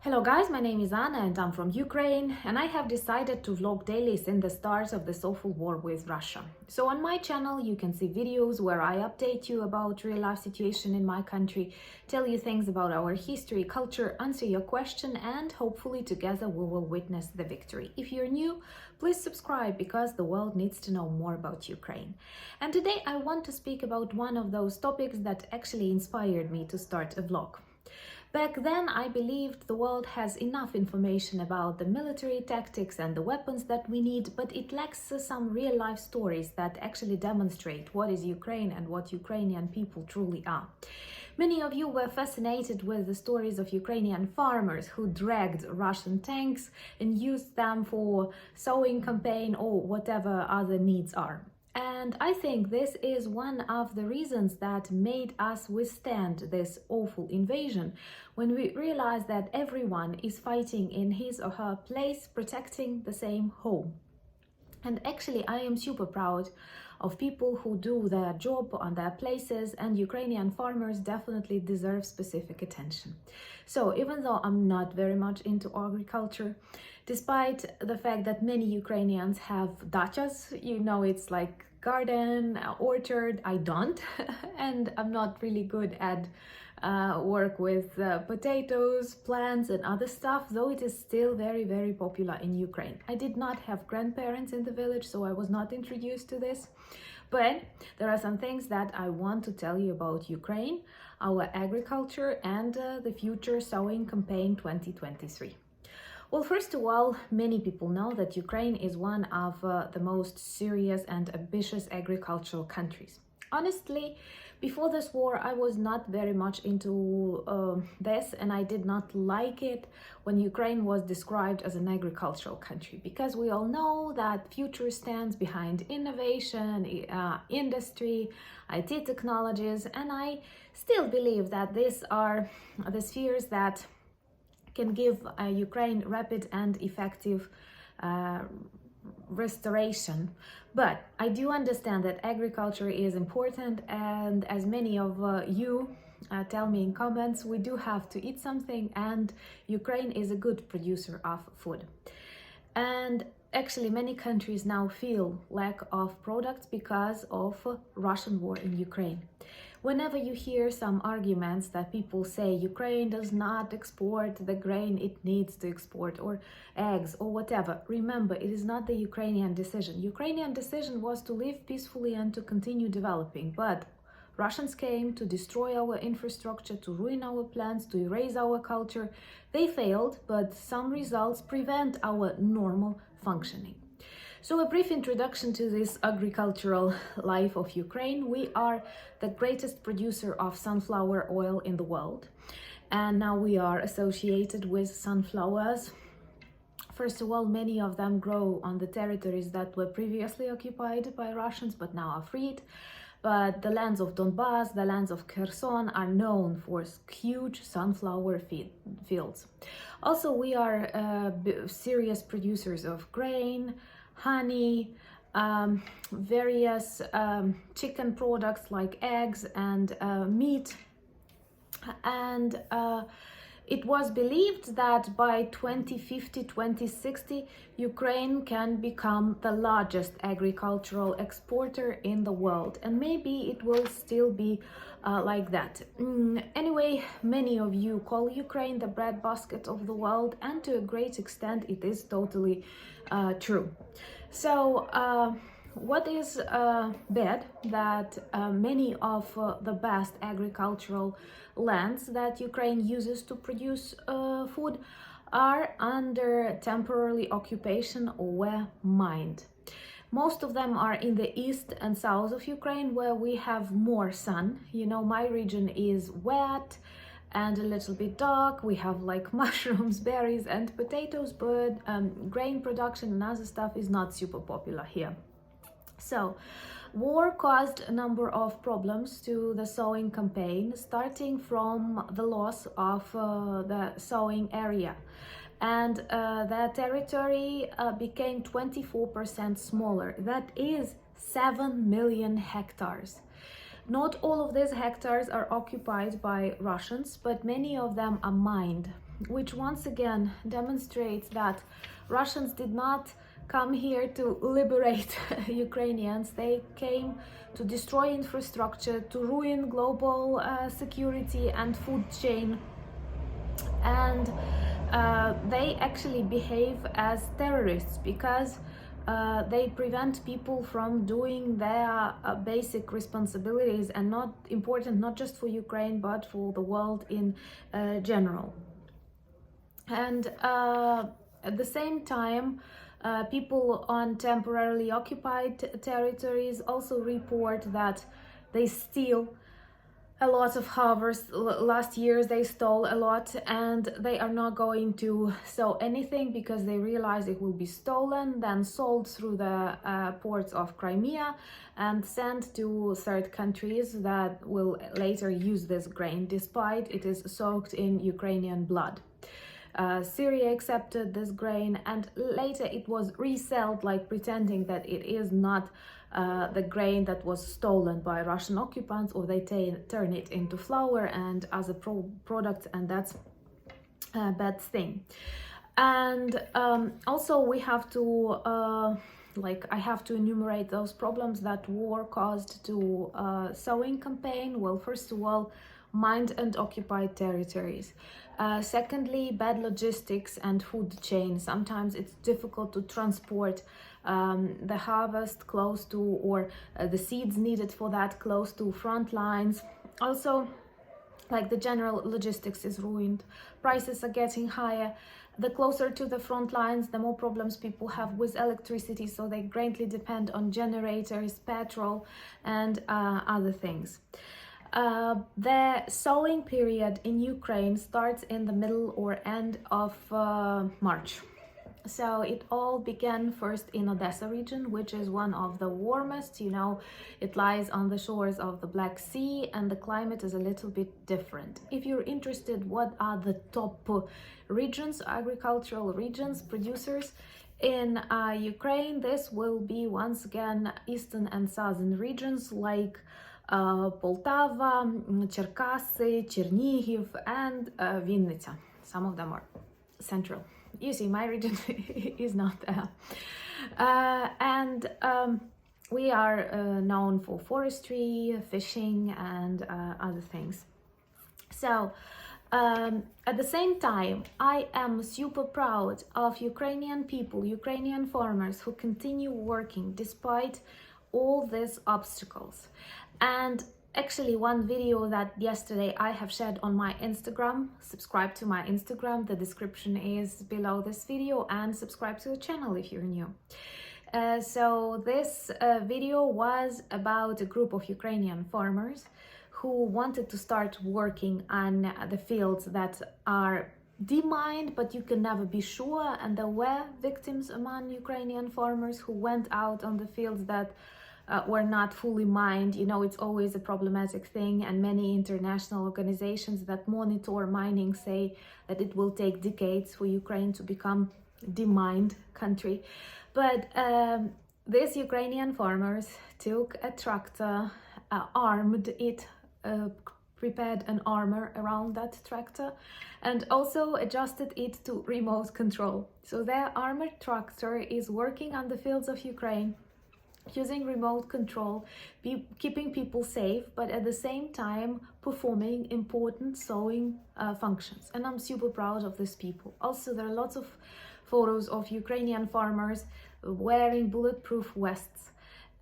Hello guys, my name is Anna and I'm from Ukraine, and I have decided to vlog daily since the start of this awful war with Russia. So on my channel you can see videos where I update you about real life situation in my country, tell you things about our history, culture, answer your question, and hopefully together we will witness the victory. If you're new, please subscribe because the world needs to know more about Ukraine. And today I want to speak about one of those topics that actually inspired me to start a vlog. Back then, I believed the world has enough information about the military tactics and the weapons that we need, but it lacks some real-life stories that actually demonstrate what is Ukraine and what Ukrainian people truly are. Many of you were fascinated with the stories of Ukrainian farmers who dragged Russian tanks and used them for sowing campaign or whatever other needs are. And I think this is one of the reasons that made us withstand this awful invasion, when we realized that everyone is fighting in his or her place, protecting the same home. And actually, I am super proud of people who do their job on their places, and Ukrainian farmers definitely deserve specific attention. So even though I'm not very much into agriculture, despite the fact that many Ukrainians have dachas, it's like garden, orchard, I don't, and I'm not really good at work with potatoes, plants and other stuff, though it is still very, very popular in Ukraine. I did not have grandparents in the village, so I was not introduced to this. But there are some things that I want to tell you about Ukraine, our agriculture, and the future sowing campaign 2023. Well, first of all, many people know that Ukraine is one of the most serious and ambitious agricultural countries. Honestly, before this war, I was not very much into this, and I did not like it when Ukraine was described as an agricultural country, because we all know that future stands behind innovation, industry, IT technologies, and I still believe that these are the spheres that can give Ukraine rapid and effective restoration. But I do understand that agriculture is important, and as many of you tell me in comments, we do have to eat something, and Ukraine is a good producer of food. And actually many countries now feel lack of products because of Russian war in Ukraine. Whenever you hear some arguments that people say Ukraine does not export the grain it needs to export, or eggs or whatever, remember, it is not the Ukrainian decision. Ukrainian decision was to live peacefully and to continue developing, but Russians came to destroy our infrastructure, to ruin our plans, to erase our culture. They failed, but some results prevent our normal functioning. So a brief introduction to this agricultural life of Ukraine. We are the greatest producer of sunflower oil in the world, and now we are associated with sunflowers. First of all, many of them grow on the territories that were previously occupied by Russians but now are freed. But the lands of Donbass, the lands of Kherson are known for huge sunflower fields. Also, we are serious producers of grain, honey, various chicken products like eggs and meat. And it was believed that by 2050-2060, Ukraine can become the largest agricultural exporter in the world, and maybe it will still be like that. Anyway, many of you call Ukraine the breadbasket of the world, and to a great extent it is totally true. So what is bad that many of the best agricultural lands that Ukraine uses to produce food are under temporary occupation or were mined. Most of them are in the east and south of Ukraine, where we have more sun. My region is wet and a little bit dark. We have like mushrooms, berries and potatoes, but grain production and other stuff is not super popular here. So, war caused a number of problems to the sowing campaign, starting from the loss of the sowing area. And the territory became 24% smaller. That is 7 million hectares. Not all of these hectares are occupied by Russians, but many of them are mined. which once again demonstrates that Russians did not come here to liberate Ukrainians. They came to destroy infrastructure, to ruin global security and food chain, and they actually behave as terrorists because they prevent people from doing their basic responsibilities, and not important not just for Ukraine but for the world in general. And at the same time, people on temporarily occupied territories also report that they steal a lot of harvest. Last years they stole a lot, and they are not going to sow anything because they realize it will be stolen, then sold through the ports of Crimea and sent to third countries that will later use this grain despite it is soaked in Ukrainian blood. Syria accepted this grain, and later it was resold, like pretending that it is not the grain that was stolen by Russian occupants, or they turn it into flour and as a product, and that's a bad thing. And also we have to I have to enumerate those problems that war caused to sowing campaign. Well, first of all, mined and occupied territories. Secondly, bad logistics and food chain. Sometimes it's difficult to transport the harvest close to, or the seeds needed for that close to front lines. Also, like the general logistics is ruined. Prices are getting higher. The closer to the front lines, the more problems people have with electricity, so they greatly depend on generators, petrol, and other things. The sowing period in Ukraine starts in the middle or end of March. So it all began first in Odessa region, which is one of the warmest. It lies on the shores of the Black Sea, and the climate is a little bit different. If you're interested what are the top regions, agricultural regions, producers in Ukraine, this will be once again eastern and southern regions like Poltava, Cherkasy, Chernihiv, and Vinnytsia. Some of them are central. You see, my region is not there. And we are known for forestry, fishing, and other things. So at the same time, I am super proud of Ukrainian people, Ukrainian farmers who continue working despite all these obstacles. And actually, one video that yesterday I have shared on my Instagram, subscribe to my Instagram, the description is below this video, and subscribe to the channel if you're new. So this video was about a group of Ukrainian farmers who wanted to start working on the fields that are demined, but you can never be sure, and there were victims among Ukrainian farmers who went out on the fields that were not fully mined. It's always a problematic thing, and many international organizations that monitor mining say that it will take decades for Ukraine to become demined country. But these Ukrainian farmers took a tractor, armed it, prepared an armor around that tractor, and also adjusted it to remote control. So their armored tractor is working on the fields of Ukraine using remote control, keeping people safe, but at the same time performing important sowing functions. And I'm super proud of these people. Also, there are lots of photos of Ukrainian farmers wearing bulletproof vests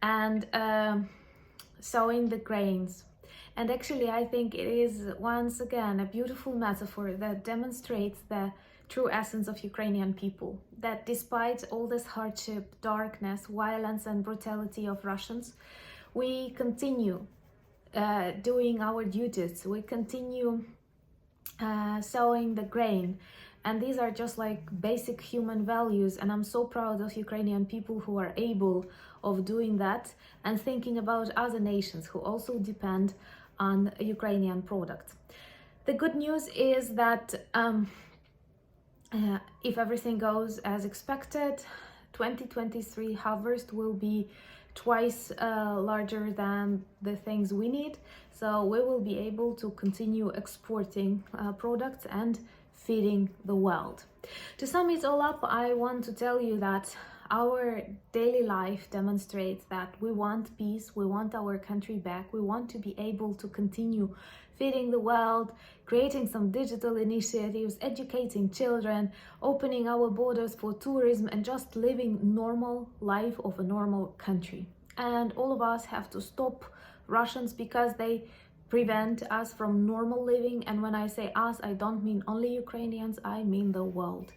and sowing the grains. And actually, I think it is once again a beautiful metaphor that demonstrates the true essence of Ukrainian people, that despite all this hardship, darkness, violence and brutality of Russians, we continue doing our duties, we continue sowing the grain, and these are just like basic human values. And I'm so proud of Ukrainian people who are able of doing that and thinking about other nations who also depend on Ukrainian products. The good news is that if everything goes as expected, 2023 harvest will be twice larger than the things we need. So we will be able to continue exporting products and feeding the world. To sum it all up, I want to tell you that our daily life demonstrates that we want peace, we want our country back, we want to be able to continue feeding the world, creating some digital initiatives, educating children, opening our borders for tourism, and just living normal life of a normal country. And all of us have to stop Russians because they prevent us from normal living. And when I say us, I don't mean only Ukrainians, I mean the world.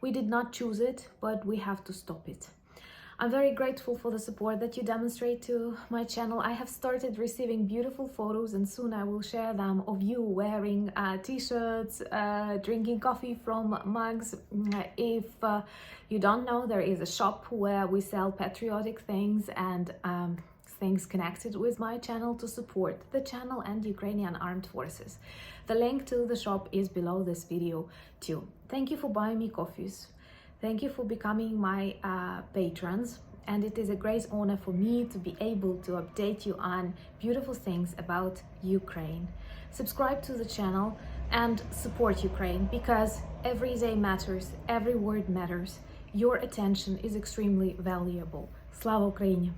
We did not choose it, but we have to stop it. I'm very grateful for the support that you demonstrate to my channel. I have started receiving beautiful photos, and soon I will share them of you wearing t-shirts, drinking coffee from mugs. If you don't know, there is a shop where we sell patriotic things and things connected with my channel to support the channel and Ukrainian armed forces. The link to the shop is below this video too. Thank you for buying me coffees. Thank you for becoming my patrons. And it is a great honor for me to be able to update you on beautiful things about Ukraine. Subscribe to the channel and support Ukraine, because every day matters, every word matters. Your attention is extremely valuable. Slava Ukraini!